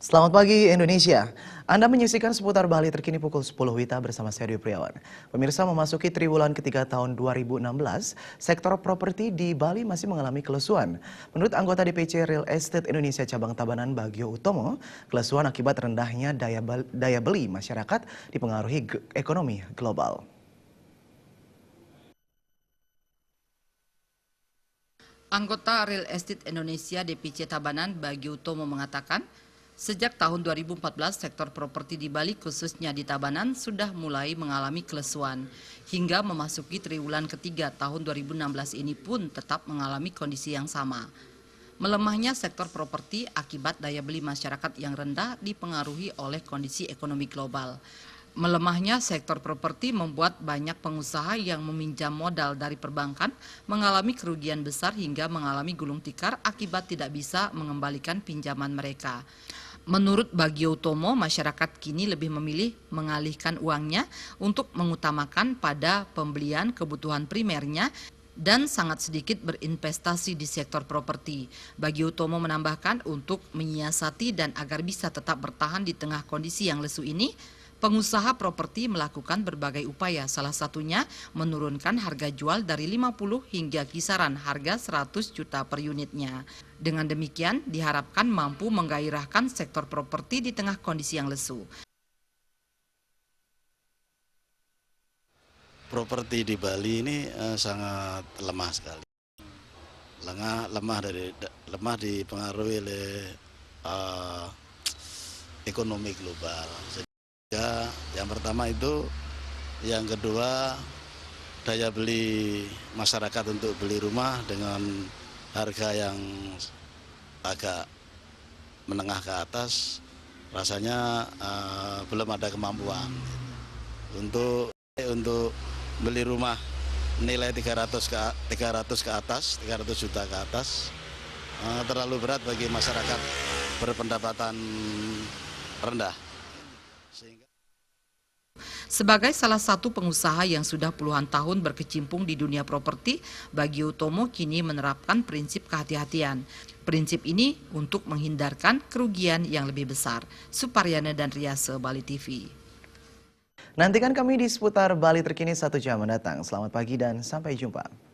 Selamat pagi Indonesia. Anda menyaksikan seputar Bali terkini pukul 10 WITA bersama saya Dwi Priawan. Pemirsa, memasuki triwulan ketiga tahun 2016, sektor properti di Bali masih mengalami kelesuan. Menurut anggota DPC Real Estate Indonesia Cabang Tabanan Bagio Utomo, kelesuan akibat rendahnya daya beli masyarakat dipengaruhi ekonomi global. Anggota Real Estate Indonesia DPC Tabanan Bagio Utomo mengatakan, sejak tahun 2014 sektor properti di Bali khususnya di Tabanan sudah mulai mengalami kelesuan. Hingga memasuki triwulan ketiga tahun 2016 ini pun tetap mengalami kondisi yang sama. Melemahnya sektor properti akibat daya beli masyarakat yang rendah dipengaruhi oleh kondisi ekonomi global. Melemahnya sektor properti membuat banyak pengusaha yang meminjam modal dari perbankan mengalami kerugian besar hingga mengalami gulung tikar akibat tidak bisa mengembalikan pinjaman mereka. Menurut Bagio Utomo, masyarakat kini lebih memilih mengalihkan uangnya untuk mengutamakan pada pembelian kebutuhan primernya dan sangat sedikit berinvestasi di sektor properti. Bagio Utomo menambahkan untuk menyiasati dan agar bisa tetap bertahan di tengah kondisi yang lesu ini, pengusaha properti melakukan berbagai upaya, salah satunya menurunkan harga jual dari 50 hingga kisaran harga 100 juta per unitnya. Dengan demikian diharapkan mampu menggairahkan sektor properti di tengah kondisi yang lesu. Properti di Bali ini sangat lemah sekali. Lemah dipengaruhi oleh ekonomi global. Yang pertama itu, yang kedua daya beli masyarakat untuk beli rumah dengan harga yang agak menengah ke atas, rasanya belum ada kemampuan untuk beli rumah nilai 300 juta ke atas, terlalu berat bagi masyarakat berpendapatan rendah. Sebagai salah satu pengusaha yang sudah puluhan tahun berkecimpung di dunia properti, Bagio Utomo kini menerapkan prinsip kehati-hatian. Prinsip ini untuk menghindarkan kerugian yang lebih besar. Suparyana dan Riase, Bali TV. Nantikan kami di seputar Bali terkini 1 jam mendatang. Selamat pagi dan sampai jumpa.